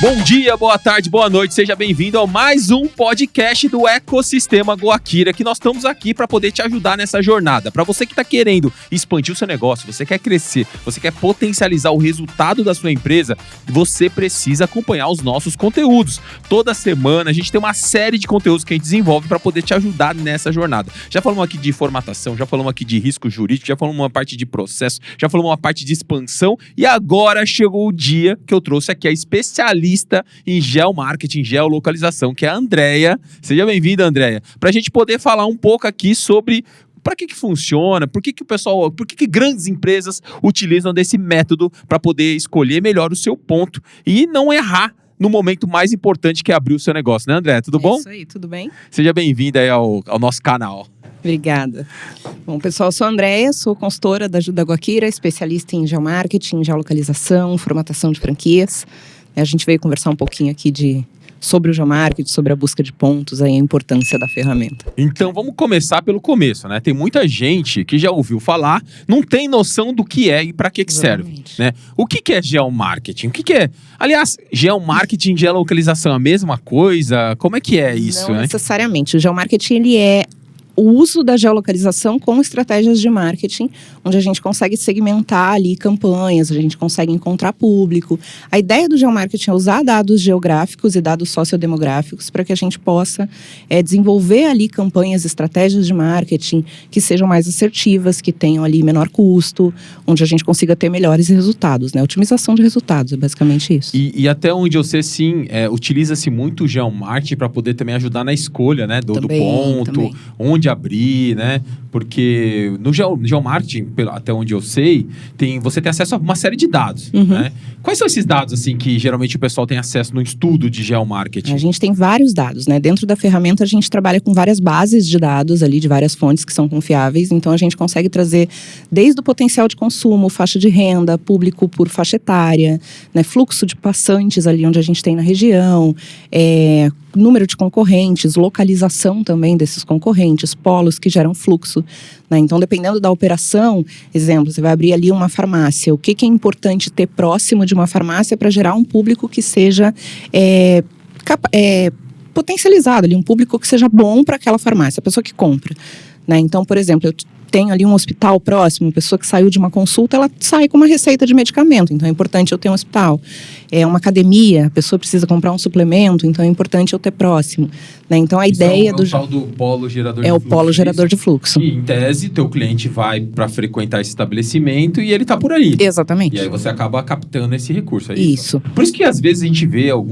Bom dia, boa tarde, boa noite, seja bem-vindo a mais um podcast do Ecossistema Goakira, que nós estamos aqui para poder te ajudar nessa jornada. Para você que está querendo expandir o seu negócio, você quer crescer, você quer potencializar o resultado da sua empresa, você precisa acompanhar os nossos conteúdos. Toda semana a gente tem uma série de conteúdos que a gente desenvolve para poder te ajudar nessa jornada. Já falamos aqui de formatação, já falamos aqui de risco jurídico, já falamos uma parte de processo, já falamos uma parte de expansão e agora chegou o dia que eu trouxe aqui a especialista em geomarketing, geolocalização, que é a Andréia. Seja bem-vinda, Andréia. Para a gente poder falar um pouco aqui sobre para que funciona, por que grandes empresas utilizam desse método para poder escolher melhor o seu ponto e não errar no momento mais importante que é abrir o seu negócio, né, Andréia? Tudo bom? Isso aí, tudo bem? Seja bem-vinda aí ao nosso canal. Obrigada. Bom, pessoal, eu sou a Andréia, sou consultora da Goakira, especialista em geomarketing, geolocalização, formatação de franquias. A gente veio conversar um pouquinho aqui sobre o geomarketing, sobre a busca de pontos, aí a importância da ferramenta. Então, vamos começar pelo começo, né? Tem muita gente que já ouviu falar, não tem noção do que é e para que serve, né? O que é geomarketing? O que é? Aliás, geomarketing e geolocalização é a mesma coisa? Como é que é isso, Não né? necessariamente. O geomarketing, ele é o uso da geolocalização com estratégias de marketing, onde a gente consegue segmentar ali campanhas, a gente consegue encontrar público. A ideia do geomarketing é usar dados geográficos e dados sociodemográficos para que a gente possa desenvolver ali campanhas, estratégias de marketing que sejam mais assertivas, que tenham ali menor custo, onde a gente consiga ter melhores resultados, né? Otimização de resultados, é basicamente isso. E até onde eu sei, sim, utiliza-se muito o geomarketing para poder também ajudar na escolha, né? Do ponto, onde abrir, né? Porque no geomarketing, até onde eu sei, você tem acesso a uma série de dados, né? Quais são esses dados, assim, que geralmente o pessoal tem acesso no estudo de geomarketing? A gente tem vários dados, né? Dentro da ferramenta, a gente trabalha com várias bases de dados ali, de várias fontes que são confiáveis. Então, a gente consegue trazer desde o potencial de consumo, faixa de renda, público por faixa etária, né? Fluxo de passantes ali onde a gente tem na região, número de concorrentes, localização também desses concorrentes, polos que geram fluxo, né? Então, dependendo da operação, exemplo, você vai abrir ali uma farmácia. O que é importante ter próximo de uma farmácia para gerar um público que seja potencializado, ali, um público que seja bom para aquela farmácia, a pessoa que compra, né? Então, por exemplo, eu tenho ali um hospital próximo, a pessoa que saiu de uma consulta, ela sai com uma receita de medicamento, então é importante eu ter um hospital. É uma academia, a pessoa precisa comprar um suplemento, então é importante eu ter próximo, né? Então a ideia do tal do polo gerador de fluxo. É o polo gerador de fluxo. E, em tese, teu cliente vai para frequentar esse estabelecimento e ele tá por aí. Exatamente. E aí você acaba captando esse recurso. Isso. Por isso que às vezes a gente vê ao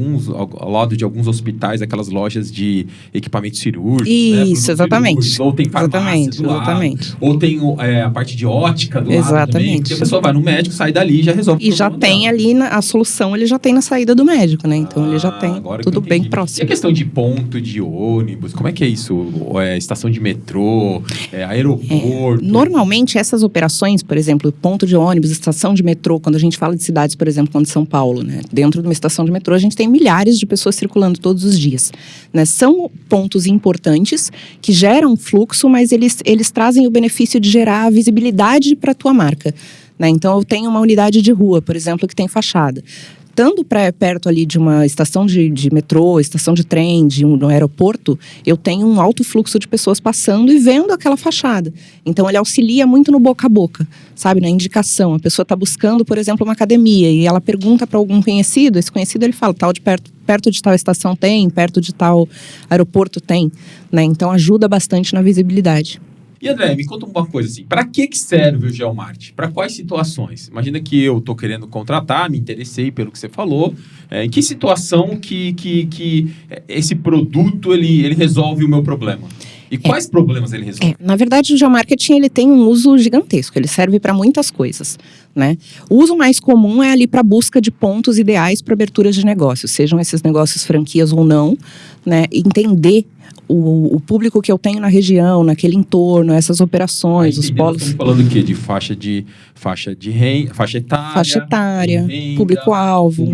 lado de alguns hospitais, aquelas lojas de equipamentos cirúrgicos. Isso, né? Exatamente. Ou tem farmácia do lado. Exatamente. Ou tem a parte de ótica do lado também. Exatamente. Que a pessoa vai no médico, sai dali e já resolve o problema. E já tem dela. ali a solução, ele já tem na saída do médico, né? Então ele já tem tudo bem próximo. E a questão de ponto de ônibus, como é que é isso? Estação de metrô, aeroporto? Normalmente essas operações, por exemplo, ponto de ônibus, estação de metrô, quando a gente fala de cidades, por exemplo, como São Paulo, né? Dentro de uma estação de metrô a gente tem milhares de pessoas circulando todos os dias, né? São pontos importantes que geram fluxo, mas eles trazem o benefício de gerar visibilidade para a tua marca, né? Então eu tenho uma unidade de rua, por exemplo, que tem fachada. Estando perto ali de uma estação de metrô, estação de trem, no aeroporto, eu tenho um alto fluxo de pessoas passando e vendo aquela fachada. Então, ele auxilia muito no boca a boca, sabe? Na indicação. A pessoa está buscando, por exemplo, uma academia e ela pergunta para algum conhecido, esse conhecido ele fala, perto de tal estação tem, perto de tal aeroporto tem, né? Então, ajuda bastante na visibilidade. E André, me conta uma coisa assim, para que serve o geomarketing? Para quais situações? Imagina que eu estou querendo contratar, me interessei pelo que você falou, em que situação que esse produto ele resolve o meu problema? E quais problemas ele resolve? Na verdade, o geomarketing ele tem um uso gigantesco, ele serve para muitas coisas, né? O uso mais comum é ali para busca de pontos ideais para aberturas de negócios, sejam esses negócios franquias ou não, né? Entender o público que eu tenho na região, naquele entorno, essas operações, os polos. Estamos falando o quê? De faixa etária, renda, público-alvo,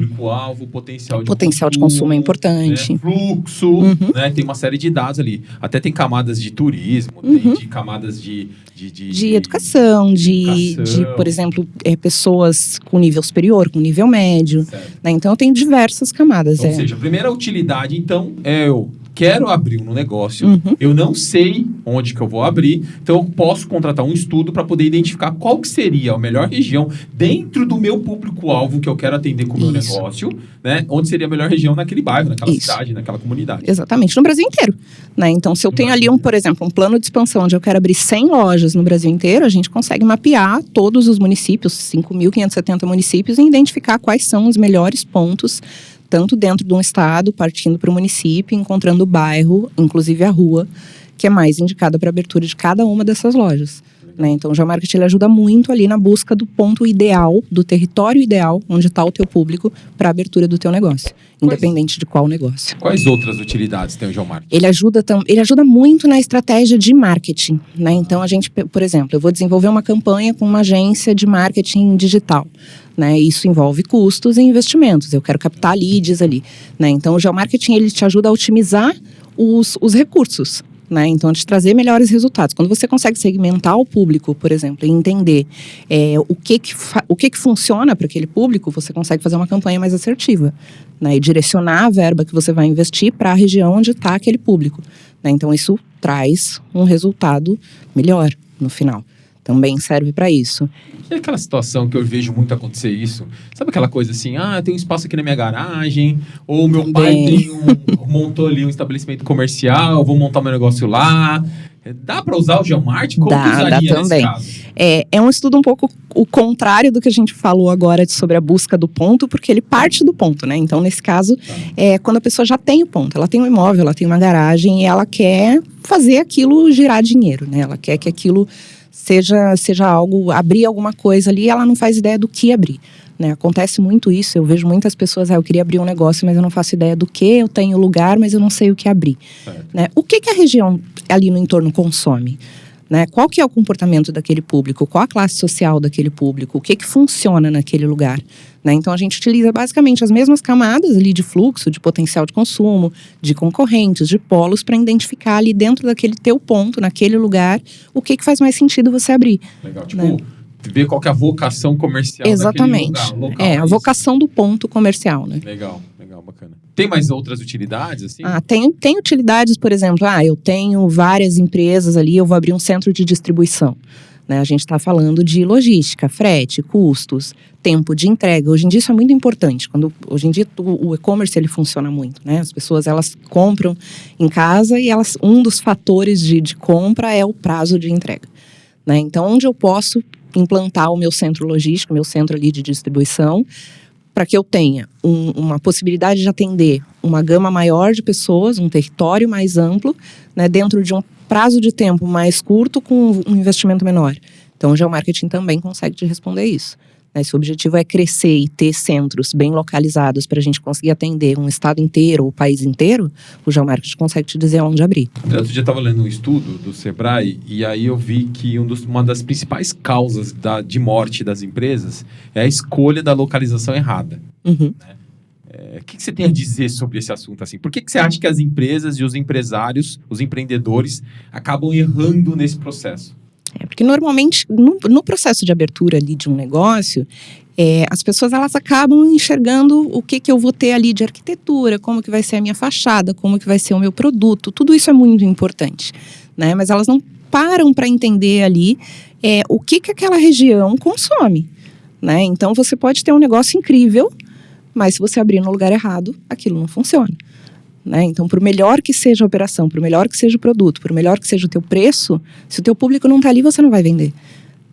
potencial de consumo é importante, né? Fluxo, né? Tem uma série de dados ali. Até tem camadas de turismo, tem de camadas de educação, por exemplo, pessoas com nível superior, com nível médio, né? Então eu tenho diversas camadas. Ou seja, a primeira utilidade, então, é eu quero abrir um negócio, eu não sei onde que eu vou abrir, então eu posso contratar um estudo para poder identificar qual que seria a melhor região dentro do meu público-alvo que eu quero atender com o meu negócio, né? Onde seria a melhor região naquele bairro, naquela cidade, naquela comunidade. Exatamente, no Brasil inteiro, né? Então, se eu tenho ali, por exemplo, um plano de expansão onde eu quero abrir 100 lojas no Brasil inteiro, a gente consegue mapear todos os municípios, 5.570 municípios, e identificar quais são os melhores pontos, tanto dentro de um estado, partindo para o município, encontrando o bairro, inclusive a rua, que é mais indicada para a abertura de cada uma dessas lojas. Né? Então, o geomarketing ele ajuda muito ali na busca do ponto ideal, do território ideal, onde está o teu público, para a abertura do teu negócio, independente de qual negócio. Quais outras utilidades tem o geomarketing? Ele ajuda muito na estratégia de marketing. Né? Então, a gente, por exemplo, eu vou desenvolver uma campanha com uma agência de marketing digital. Né? Isso envolve custos e investimentos. Eu quero captar leads ali. Né? Então, o geomarketing ele te ajuda a otimizar os recursos. Né? Então, te trazer melhores resultados. Quando você consegue segmentar o público, por exemplo, e entender o que funciona para aquele público, você consegue fazer uma campanha mais assertiva. Né? E direcionar a verba que você vai investir para a região onde está aquele público. Né? Então, isso traz um resultado melhor no final. Também serve para isso. E aquela situação que eu vejo muito acontecer isso, sabe aquela coisa assim, eu tenho um espaço aqui na minha garagem, ou meu pai montou ali um estabelecimento comercial, eu vou montar meu negócio lá. Dá para usar o geomarketing? Como que usaria dá também. Nesse caso? É um estudo um pouco o contrário do que a gente falou agora sobre a busca do ponto, porque ele parte do ponto, né? Então, nesse caso, quando a pessoa já tem o ponto, ela tem um imóvel, ela tem uma garagem e ela quer fazer aquilo girar dinheiro, né? Ela quer que aquilo seja algo, abrir alguma coisa ali, ela não faz ideia do que abrir. Né? Acontece muito isso, eu vejo muitas pessoas, eu queria abrir um negócio, mas eu não faço ideia do que, eu tenho lugar, mas eu não sei o que abrir. Né? O que a região ali no entorno consome? Né? Qual que é o comportamento daquele público? Qual a classe social daquele público? O que funciona naquele lugar? Né? Então, a gente utiliza basicamente as mesmas camadas ali de fluxo, de potencial de consumo, de concorrentes, de polos, para identificar ali dentro daquele teu ponto, naquele lugar, o que faz mais sentido você abrir. Legal, tipo, ver qual que é a vocação comercial Exatamente. daquele lugar, local. A vocação do ponto comercial, né? Legal, bacana. Tem mais outras utilidades, assim? Tem utilidades, por exemplo, eu tenho várias empresas ali, eu vou abrir um centro de distribuição. Né? A gente está falando de logística, frete, custos, tempo de entrega. Hoje em dia isso é muito importante. Hoje em dia o e-commerce ele funciona muito. Né? As pessoas elas compram em casa e um dos fatores de compra é o prazo de entrega. Né? Então, onde eu posso implantar o meu centro logístico, meu centro ali de distribuição, para que eu tenha uma possibilidade de atender uma gama maior de pessoas, um território mais amplo, né, dentro de um prazo de tempo mais curto com um investimento menor. Então, o geomarketing também consegue te responder isso. Né? Se o objetivo é crescer e ter centros bem localizados para a gente conseguir atender um estado inteiro ou o país inteiro, o geomarketing consegue te dizer onde abrir. Outro dia eu estava lendo um estudo do Sebrae e aí eu vi que uma das principais causas de morte das empresas é a escolha da localização errada. Uhum. Né? O que você tem a dizer sobre esse assunto? Assim? Por que você acha que as empresas e os empresários, os empreendedores, acabam errando nesse processo? Porque normalmente, no processo de abertura ali de um negócio, as pessoas elas acabam enxergando o que eu vou ter ali de arquitetura, como que vai ser a minha fachada, como que vai ser o meu produto. Tudo isso é muito importante, né? Mas elas não param para entender ali o que aquela região consome, né? Então, você pode ter um negócio incrível, mas se você abrir no lugar errado, aquilo não funciona. Né? Então, por melhor que seja a operação, por melhor que seja o produto, por melhor que seja o teu preço, se o teu público não está ali, você não vai vender.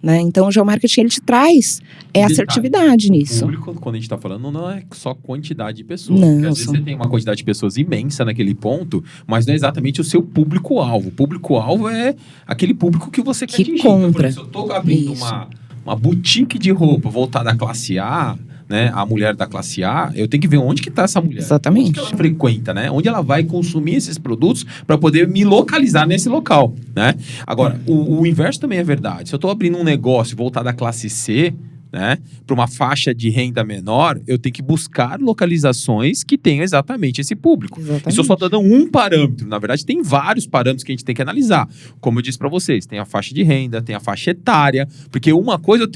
Né? Então, o geomarketing ele te traz assertividade nisso. O público, quando a gente está falando, não é só quantidade de pessoas. Não, porque às vezes você tem uma quantidade de pessoas imensa naquele ponto, mas não é exatamente o seu público-alvo. O público-alvo é aquele público que você quer atingir. Compra. Então, por exemplo, se eu estou abrindo uma boutique de roupa voltada à classe A, né, a mulher da classe A, eu tenho que ver onde que está essa mulher. Exatamente. Onde que ela frequenta, né? Onde ela vai consumir esses produtos para poder me localizar nesse local, né? Agora, o inverso também é verdade. Se eu estou abrindo um negócio voltado à classe C, né? Para uma faixa de renda menor, eu tenho que buscar localizações que tenham exatamente esse público. Exatamente. Isso eu só estou dando um parâmetro. Na verdade, tem vários parâmetros que a gente tem que analisar. Como eu disse para vocês, tem a faixa de renda, tem a faixa etária. Porque uma coisa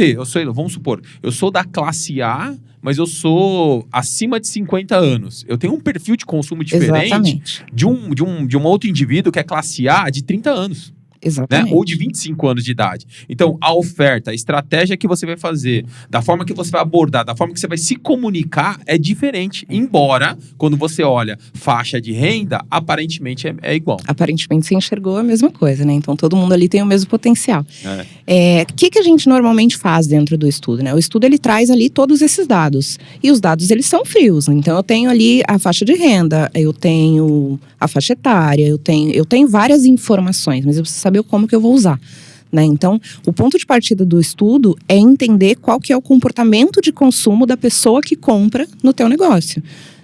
vamos supor, eu sou da classe A, mas eu sou acima de 50 anos. Eu tenho um perfil de consumo diferente Exatamente. de um outro indivíduo que é classe A de 30 anos. Exatamente. Né? Ou de 25 anos de idade. Então, a oferta, a estratégia que você vai fazer, da forma que você vai abordar, da forma que você vai se comunicar é diferente. Embora, quando você olha faixa de renda, aparentemente é igual. Aparentemente você enxergou a mesma coisa, né? Então todo mundo ali tem o mesmo potencial. O que a gente normalmente faz dentro do estudo, né? O estudo ele traz ali todos esses dados. E os dados eles são frios. Então eu tenho ali a faixa de renda, eu tenho a faixa etária, eu tenho várias informações, mas eu preciso saber como que eu vou usar. Né? Então, o ponto de partida do estudo é entender qual que é o comportamento de consumo da pessoa que compra no teu negócio.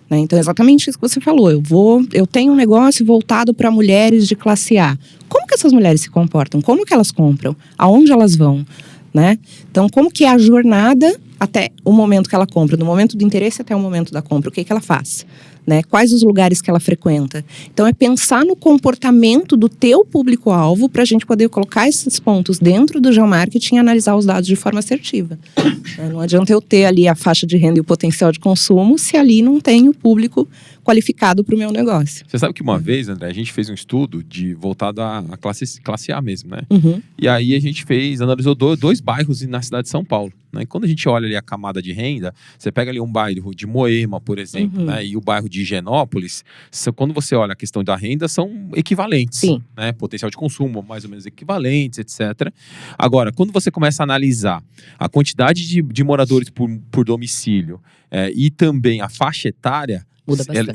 Né? Então, exatamente isso que você falou. Eu tenho um negócio voltado para mulheres de classe A. Como que essas mulheres se comportam? Como que elas compram? Aonde elas vão? Né? Então, como que é a jornada até o momento que ela compra? Do momento do interesse até o momento da compra. O que ela faz? Né? Quais os lugares que ela frequenta? Então, é pensar no comportamento do teu público-alvo para a gente poder colocar esses pontos dentro do geomarketing e analisar os dados de forma assertiva. Não adianta eu ter ali a faixa de renda e o potencial de consumo se ali não tem o público qualificado para o meu negócio. Você sabe que uma vez, André, a gente fez um estudo voltado à classe A mesmo, né? Uhum. E aí a gente analisou dois bairros na cidade de São Paulo. Né? E quando a gente olha ali a camada de renda, você pega ali um bairro de Moema, por exemplo, né? E o bairro de Higienópolis, quando você olha a questão da renda, são equivalentes. Sim. Né? Potencial de consumo, mais ou menos equivalentes, etc. Agora, quando você começa a analisar a quantidade de moradores por domicílio e também a faixa etária,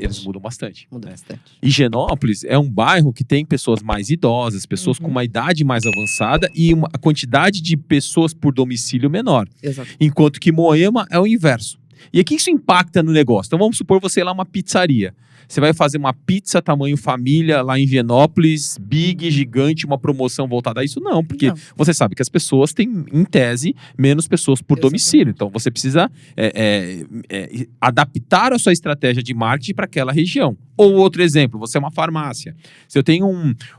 eles mudam bastante. Muda bastante. Higienópolis é um bairro que tem pessoas mais idosas, pessoas com uma idade mais avançada e a quantidade de pessoas por domicílio menor. Exato. Enquanto que Moema é o inverso. E aqui isso impacta no negócio. Então vamos supor você ir lá uma pizzaria. Você vai fazer uma pizza tamanho família lá em Higienópolis, big, gigante, uma promoção voltada a isso? Não, porque você sabe que as pessoas têm, em tese, menos pessoas por domicílio. Então você precisa adaptar a sua estratégia de marketing para aquela região. Ou outro exemplo, você é uma farmácia. Se eu tenho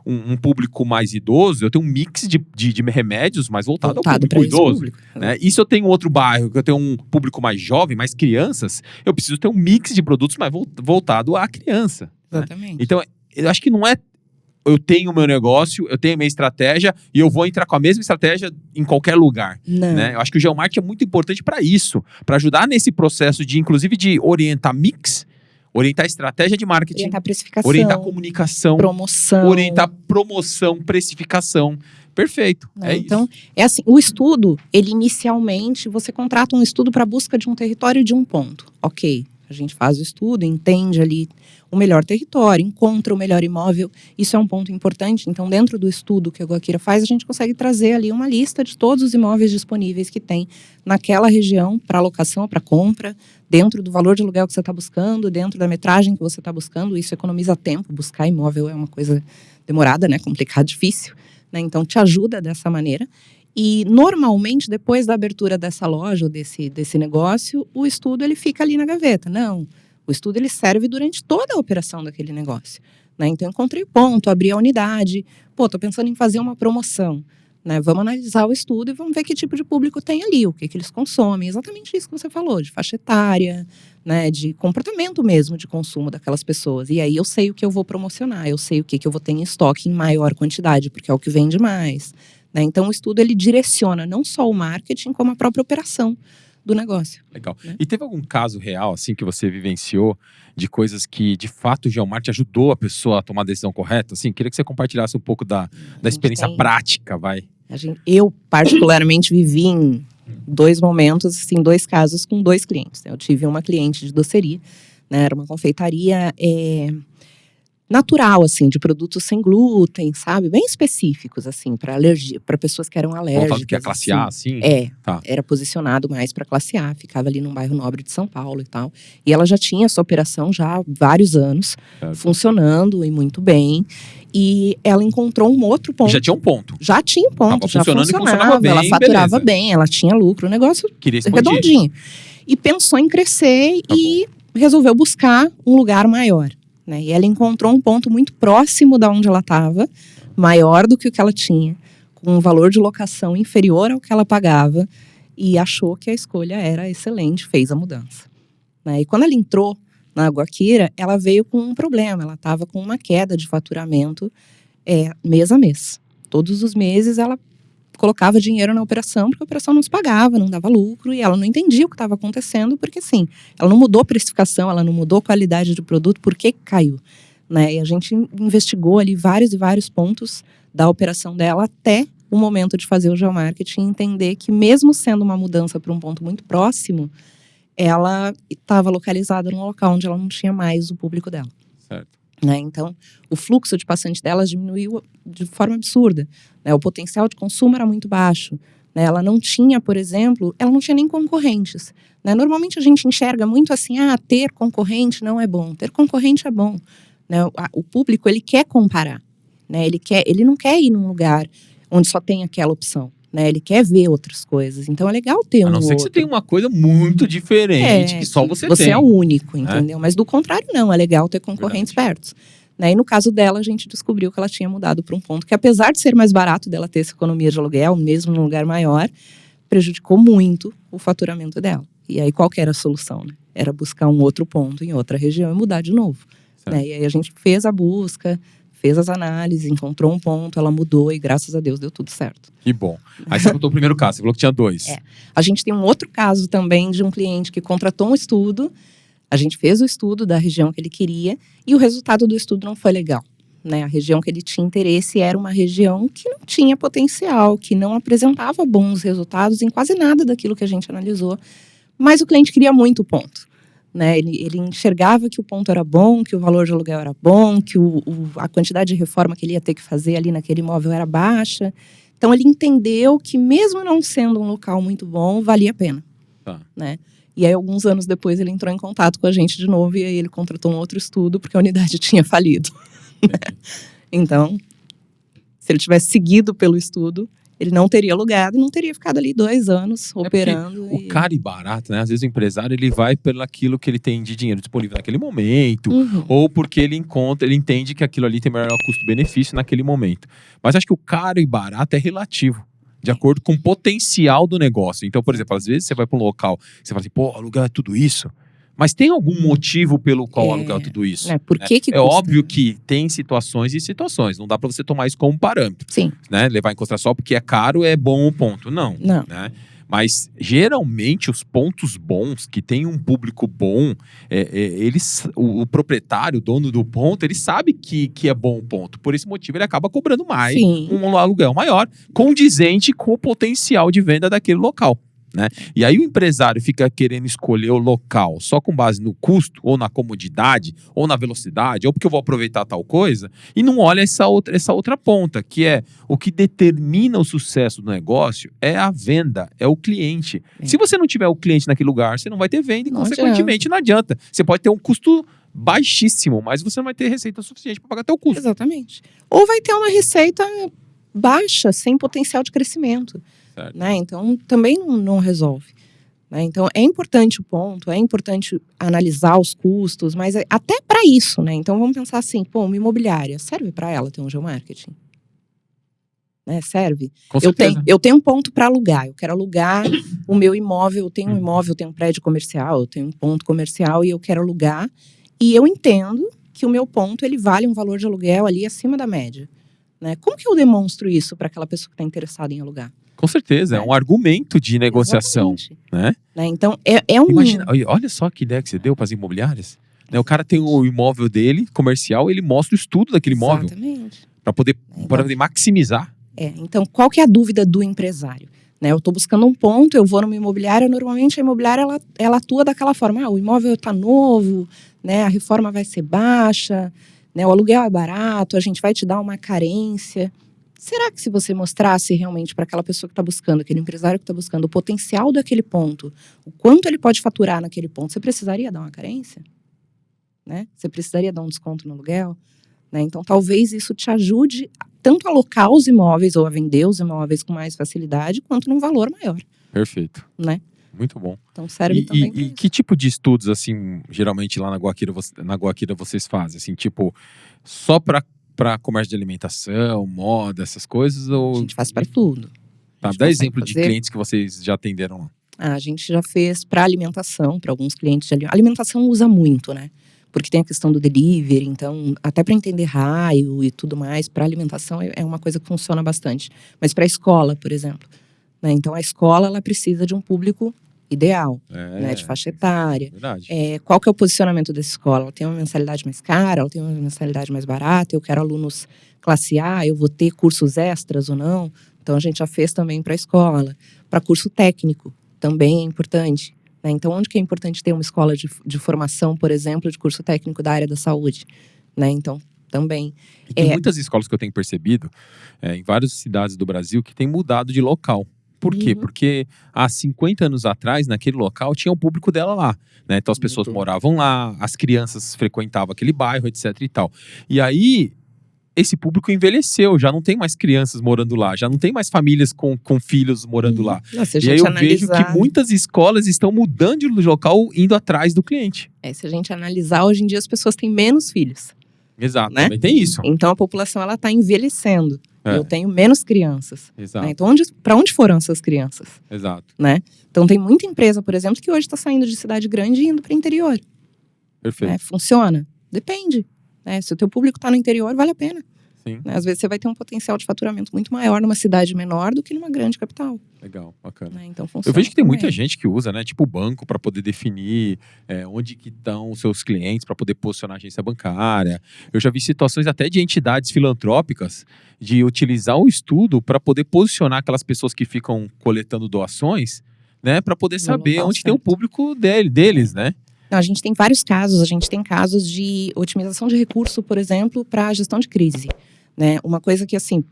um público mais idoso, eu tenho um mix de remédios mais voltado ao público idoso. Né? E se eu tenho outro bairro, que eu tenho um público mais jovem, mais crianças, eu preciso ter um mix de produtos mais voltado à criança. Exatamente. Né? Então, eu acho que não é eu tenho o meu negócio, eu tenho a minha estratégia e eu vou entrar com a mesma estratégia em qualquer lugar. Não. Né? Eu acho que o geomarketing é muito importante para isso, para ajudar nesse processo inclusive de orientar mix, orientar estratégia de marketing, orientar precificação, orientar comunicação, promoção, orientar promoção, precificação. Perfeito. Então, isso. é assim, o estudo, ele inicialmente, você contrata um estudo para busca de um território de um ponto. Ok, a gente faz o estudo, entende ali o melhor território, encontra o melhor imóvel. Isso é um ponto importante. Então, dentro do estudo que a Goakira faz, a gente consegue trazer ali uma lista de todos os imóveis disponíveis que tem naquela região para locação, para compra, dentro do valor de aluguel que você está buscando, dentro da metragem que você está buscando. Isso economiza tempo. Buscar imóvel é uma coisa demorada, né? Complicada, difícil. Né? Então, te ajuda dessa maneira. E, normalmente, depois da abertura dessa loja ou desse negócio, o estudo ele fica ali na gaveta. Não, o estudo ele serve durante toda a operação daquele negócio. Né? Então, eu encontrei o ponto, abri a unidade. Estou pensando em fazer uma promoção. Né? Vamos analisar o estudo e vamos ver que tipo de público tem ali, o que eles consomem. Exatamente isso que você falou, de faixa etária, né? De comportamento mesmo de consumo daquelas pessoas. E aí eu sei o que eu vou promocionar, eu sei o que eu vou ter em estoque em maior quantidade, porque é o que vende mais. Né? Então, o estudo ele direciona não só o marketing, como a própria operação do negócio. Legal. Né? E teve algum caso real, assim, que você vivenciou de coisas que, de fato, o geomarketing ajudou a pessoa a tomar a decisão correta? Assim, queria que você compartilhasse um pouco da experiência prática, vai. Eu, particularmente, vivi em dois momentos, assim, dois casos com dois clientes. Eu tive uma cliente de doceria, né? Era uma confeitaria natural, assim, de produtos sem glúten, sabe? Bem específicos, assim, para alergia, para pessoas que eram alérgicas. Voltado que é classe A, assim? Tá. Era posicionado mais para classe A, ficava ali num bairro nobre de São Paulo e tal. E ela já tinha essa operação já há vários anos, funcionando e muito bem. E ela encontrou um outro ponto. Já tinha um ponto. Já tinha um ponto, Tava já funcionando e funcionava, funcionava bem, ela faturava beleza. bem, ela tinha lucro, o negócio Queria expandir. redondinho. E pensou em crescer Tá e resolveu buscar um lugar maior, né? E ela encontrou um ponto muito próximo da onde ela estava, maior do que o que ela tinha, com um valor de locação inferior ao que ela pagava, e achou que a escolha era excelente, fez a mudança, né? E quando ela entrou na Guaquira, ela veio com um problema, ela estava com uma queda de faturamento mês a mês. Todos os meses ela colocava dinheiro na operação, porque a operação não se pagava, não dava lucro, e ela não entendia o que estava acontecendo, porque assim, ela não mudou precificação, ela não mudou qualidade do produto, por que caiu? Né? E a gente investigou ali vários e vários pontos da operação dela até o momento de fazer o geomarketing e entender que mesmo sendo uma mudança para um ponto muito próximo, ela estava localizada num local onde ela não tinha mais o público dela. Certo. Né? Então, o fluxo de passantes delas diminuiu de forma absurda. Né? O potencial de consumo era muito baixo. Né? Ela não tinha, por exemplo, ela não tinha nem concorrentes. Né? Normalmente a gente enxerga muito assim, ter concorrente não é bom. Ter concorrente é bom. Né? O público, ele quer comparar. Né? Ele não quer ir num lugar onde só tem aquela opção. Né? Ele quer ver outras coisas. Então é legal ter A não ser que você tenha uma coisa muito diferente, que só você tem. Você é o único, entendeu? Mas do contrário, não. É legal ter concorrentes perto. Né? E no caso dela, a gente descobriu que ela tinha mudado para um ponto que, apesar de ser mais barato dela ter essa economia de aluguel, mesmo num lugar maior, prejudicou muito o faturamento dela. E aí, qual que era a solução? Né? Era buscar um outro ponto em outra região e mudar de novo. Né? E aí a gente fez a busca, fez as análises, encontrou um ponto, ela mudou e, graças a Deus, deu tudo certo. Que bom. Aí você contou o primeiro caso, você falou que tinha 2. A gente tem um outro caso também de um cliente que contratou um estudo. A gente fez o estudo da região que ele queria e o resultado do estudo não foi legal. Né? A região que ele tinha interesse era uma região que não tinha potencial, que não apresentava bons resultados em quase nada daquilo que a gente analisou. Mas o cliente queria muito o ponto. Né? Ele enxergava que o ponto era bom, que o valor de aluguel era bom, que a quantidade de reforma que ele ia ter que fazer ali naquele imóvel era baixa. Então ele entendeu que mesmo não sendo um local muito bom, valia a pena. Né? E aí, alguns anos depois, ele entrou em contato com a gente de novo e aí ele contratou um outro estudo porque a unidade tinha falido. Então, se ele tivesse seguido pelo estudo, ele não teria alugado e não teria ficado ali 2 anos operando. O caro e barato, né? Às vezes o empresário, ele vai pelo aquilo que ele tem de dinheiro disponível naquele momento, ou porque ele entende que aquilo ali tem melhor custo-benefício naquele momento. Mas acho que o caro e barato é relativo, de acordo com o potencial do negócio. Então, por exemplo, às vezes você vai para um local, você fala assim, pô, aluguel é tudo isso? Mas tem algum motivo pelo qual o aluguel é tudo isso? Por que que custa? Óbvio que tem situações e situações. Não dá para você tomar isso como parâmetro. Sim. Né? Levar em consideração só porque é caro, é bom o ponto. Não. Né? Mas, geralmente, os pontos bons, que tem um público bom, o proprietário, o dono do ponto, ele sabe que é bom o ponto. Por esse motivo, ele acaba cobrando mais, um aluguel maior, condizente com o potencial de venda daquele local. Né? E aí o empresário fica querendo escolher o local só com base no custo, ou na comodidade, ou na velocidade, ou porque eu vou aproveitar tal coisa, e não olha essa outra ponta, que é o que determina o sucesso do negócio é a venda, é o cliente. Se você não tiver o cliente naquele lugar, você não vai ter venda e, consequentemente, não adianta. Você pode ter um custo baixíssimo, mas você não vai ter receita suficiente para pagar teu custo. Exatamente. Ou vai ter uma receita baixa, sem potencial de crescimento. Né? Então, também não resolve. Né? Então, é importante o ponto, é importante analisar os custos, mas até para isso, né? Então, vamos pensar assim, uma imobiliária, serve para ela ter um geomarketing? Né? Serve? Com certeza. Eu tenho um ponto para alugar, eu quero alugar o meu imóvel, eu tenho um imóvel, eu tenho um prédio comercial, eu tenho um ponto comercial e eu quero alugar, e eu entendo que o meu ponto, ele vale um valor de aluguel ali acima da média. Né? Como que eu demonstro isso para aquela pessoa que está interessada em alugar? Com certeza, é um argumento de negociação. Né? Então, um... Imagina, olha só que ideia que você deu para as imobiliárias. Né? O cara tem o imóvel dele, comercial, ele mostra o estudo daquele imóvel. Exatamente. Para poder maximizar. Então, qual que é a dúvida do empresário? Né? Eu estou buscando um ponto, eu vou numa imobiliária, normalmente a imobiliária ela atua daquela forma. O imóvel está novo, né? A reforma vai ser baixa, né? O aluguel é barato, a gente vai te dar uma carência. Será que se você mostrasse realmente para aquela pessoa que está buscando, aquele empresário que está buscando o potencial daquele ponto, o quanto ele pode faturar naquele ponto, você precisaria dar uma carência? Né? Você precisaria dar um desconto no aluguel? né? Então, talvez isso te ajude tanto a alocar os imóveis ou a vender os imóveis com mais facilidade, quanto num valor maior, Perfeito. né? Muito bom. Então, serve também para E isso. que tipo de estudos, assim, geralmente lá na Guaquira vocês fazem? Assim, tipo, só para comércio de alimentação, moda, essas coisas? A Ou gente faz para tudo. tá, A gente dá consegue exemplo de fazer. clientes que vocês já atenderam lá. A gente já fez para alimentação, para alguns clientes de alimentação usa muito, né? Porque tem a questão do delivery, então, até para entender raio e tudo mais, para alimentação é uma coisa que funciona bastante. Mas para a escola, por exemplo, né? Então, a escola, ela precisa de um público ideal, né? De faixa etária. Verdade. Qual que é o posicionamento dessa escola? Ela tem uma mensalidade mais cara, ela tem uma mensalidade mais barata, eu quero alunos classe A, eu vou ter cursos extras ou não? Então, a gente já fez também para a escola. Para curso técnico, também é importante, né? Então, onde que é importante ter uma escola de formação, por exemplo, de curso técnico da área da saúde, né? Então, também. E tem muitas escolas que eu tenho percebido, em várias cidades do Brasil, que tem mudado de local. Por quê? Porque há 50 anos atrás, naquele local, tinha o público dela lá, né? Então as pessoas moravam lá, as crianças frequentavam aquele bairro, etc e tal. E aí, esse público envelheceu, já não tem mais crianças morando lá, já não tem mais famílias com filhos morando lá. Nossa, e aí eu vejo que muitas escolas estão mudando de local, indo atrás do cliente. Se a gente analisar, hoje em dia as pessoas têm menos filhos. Exato, né? Também tem isso. Então a população ela está envelhecendo. Eu tenho menos crianças. Exato. Né? Então, para onde foram essas crianças? Exato. Né? Então, tem muita empresa, por exemplo, que hoje está saindo de cidade grande e indo para o interior. Perfeito. Né? Funciona? Depende. Né? Se o teu público está no interior, vale a pena. Sim. Né? Às vezes você vai ter um potencial de faturamento muito maior numa cidade menor do que numa grande capital. Legal, bacana. Né? Então, funciona. Eu vejo que tem também. muita gente que usa, né? Tipo banco, para poder definir onde que estão os seus clientes, para poder posicionar a agência bancária. Eu já vi situações até de entidades filantrópicas de utilizar o estudo para poder posicionar aquelas pessoas que ficam coletando doações, né? Para poder saber onde tem o público deles, né? Não, a gente tem vários casos. A gente tem casos de otimização de recurso, por exemplo, para a gestão de crise. Né? Uma coisa que, assim,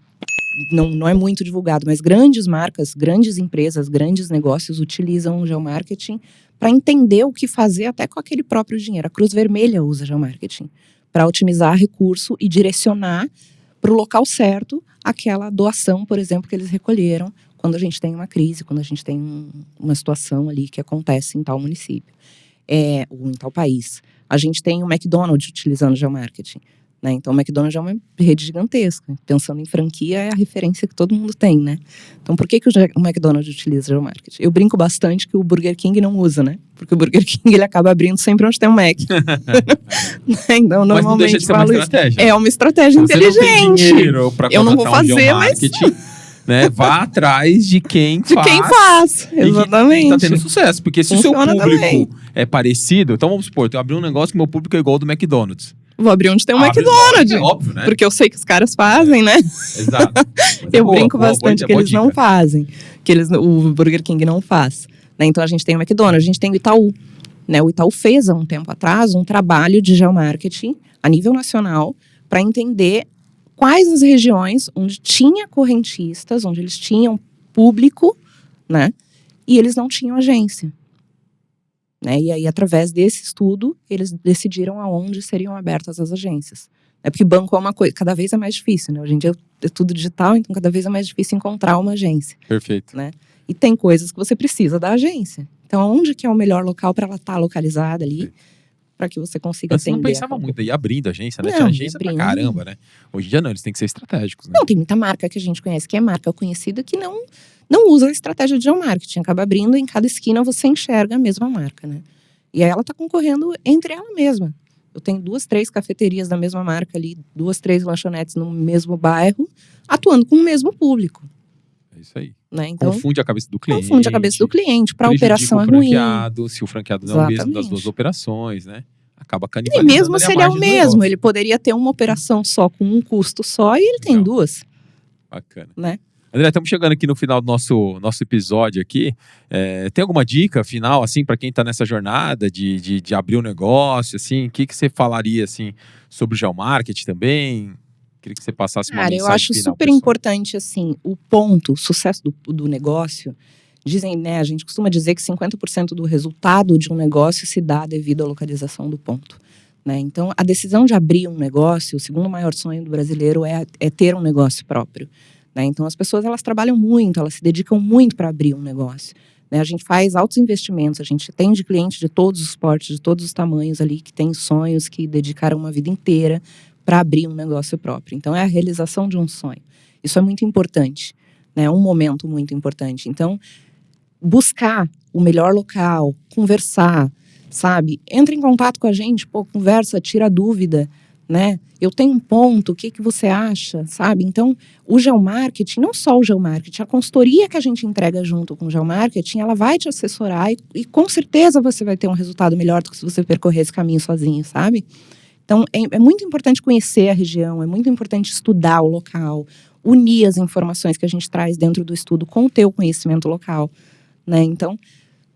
não é muito divulgado, mas grandes marcas, grandes empresas, grandes negócios utilizam o geomarketing para entender o que fazer até com aquele próprio dinheiro. A Cruz Vermelha usa geomarketing para otimizar recurso e direcionar para o local certo aquela doação, por exemplo, que eles recolheram quando a gente tem uma crise, quando a gente tem uma situação ali que acontece em tal município. Ou em tal país. A gente tem o McDonald's utilizando geomarketing. Né? Então, o McDonald's é uma rede gigantesca. Pensando em franquia, é a referência que todo mundo tem, né? Então, por que o McDonald's utiliza geomarketing? Eu brinco bastante que o Burger King não usa, né? Porque o Burger King, ele acaba abrindo sempre onde tem um Mac. Então, normalmente, mas não deixa de ser uma estratégia. É uma estratégia inteligente. Você não tem dinheiro pra eu não vou fazer, mas... Né? Vá atrás de quem faz. De quem faz, exatamente. E tá tendo sucesso, porque se funciona o seu público também. é parecido, então vamos supor, eu abri um negócio que meu público é igual ao do McDonald's. Vou abrir onde tem um McDonald's. É óbvio, né? Porque eu sei que os caras fazem, né? Exato. Eu brinco bastante que eles não fazem. O Burger King não faz. Né? Então a gente tem o McDonald's, a gente tem o Itaú. Né? O Itaú fez há um tempo atrás um trabalho de geomarketing a nível nacional para entender quais as regiões onde tinha correntistas, onde eles tinham público, né? E eles não tinham agência. Né? E aí, através desse estudo, eles decidiram aonde seriam abertas as agências. Porque banco é uma coisa, cada vez é mais difícil, né? Hoje em dia é tudo digital, então cada vez é mais difícil encontrar uma agência. Perfeito. Né? E tem coisas que você precisa da agência. Então, onde que é o melhor local para ela estar localizada ali, para que você consiga atender? Você não pensava muito aí abrindo agência, né? Não, Tinha agência pra caramba, né? Hoje em dia não, eles têm que ser estratégicos, né? Não, tem muita marca que a gente conhece, que é marca conhecida, que não usa a estratégia de geomarketing. Acaba abrindo, em cada esquina você enxerga a mesma marca, né? E aí ela tá concorrendo entre ela mesma. Eu tenho 2, 3 cafeterias da mesma marca ali, 2, 3 lanchonetes no mesmo bairro, atuando com o mesmo público. É isso aí. Né? Então, confunde a cabeça do cliente. Confunde a cabeça do cliente. Para a operação é ruim. Se o franqueado não é o mesmo das duas operações, né? Acaba canibalizando. E mesmo se ele é o mesmo, ele poderia ter uma operação só com um custo só e ele tem duas. Bacana. Né? André, estamos chegando aqui no final do nosso episódio aqui. Tem alguma dica final, assim, para quem está nessa jornada de abrir um negócio, assim? O que você falaria, assim, sobre o geomarketing também? Queria que você passasse uma mensagem eu acho final, super importante, assim, o sucesso do negócio. Dizem, né, a gente costuma dizer que 50% do resultado de um negócio se dá devido à localização do ponto. né? Então, a decisão de abrir um negócio, o segundo maior sonho do brasileiro é ter um negócio próprio, né? Então, as pessoas, elas trabalham muito, elas se dedicam muito para abrir um negócio, né? A gente faz altos investimentos, a gente atende clientes de todos os portes, de todos os tamanhos ali, que têm sonhos, que dedicaram uma vida inteira para abrir um negócio próprio. Então, é a realização de um sonho. Isso é muito importante, né? É um momento muito importante. Então, buscar o melhor local, conversar, sabe? Entra em contato com a gente, conversa, tira dúvida, né? Eu tenho um ponto, o que você acha, sabe? Então, o geomarketing, não só o geomarketing, a consultoria que a gente entrega junto com o geomarketing, ela vai te assessorar e com certeza você vai ter um resultado melhor do que se você percorrer esse caminho sozinho, sabe? Então, é muito importante conhecer a região, é muito importante estudar o local, unir as informações que a gente traz dentro do estudo com o teu conhecimento local, né? Então,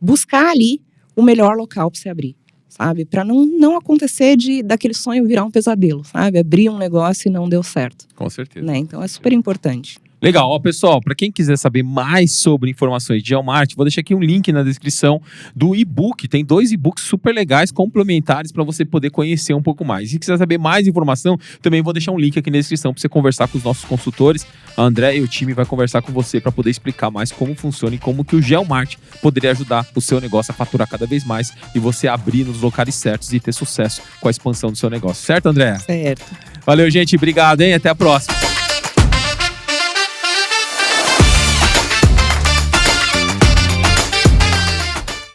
buscar ali o melhor local para você abrir, sabe? Para não acontecer daquele sonho virar um pesadelo, sabe? Abrir um negócio e não deu certo. Com certeza. Né? Então, é super importante. Legal, ó, pessoal, para quem quiser saber mais sobre informações de geomarketing, vou deixar aqui um link na descrição do e-book. Tem 2 e-books super legais, complementares, para você poder conhecer um pouco mais. E se quiser saber mais informação, também vou deixar um link aqui na descrição para você conversar com os nossos consultores. A André e o time vai conversar com você para poder explicar mais como funciona e como que o geomarketing poderia ajudar o seu negócio a faturar cada vez mais e você abrir nos locais certos e ter sucesso com a expansão do seu negócio. Certo, André? Certo. Valeu, gente. Obrigado, hein? Até a próxima.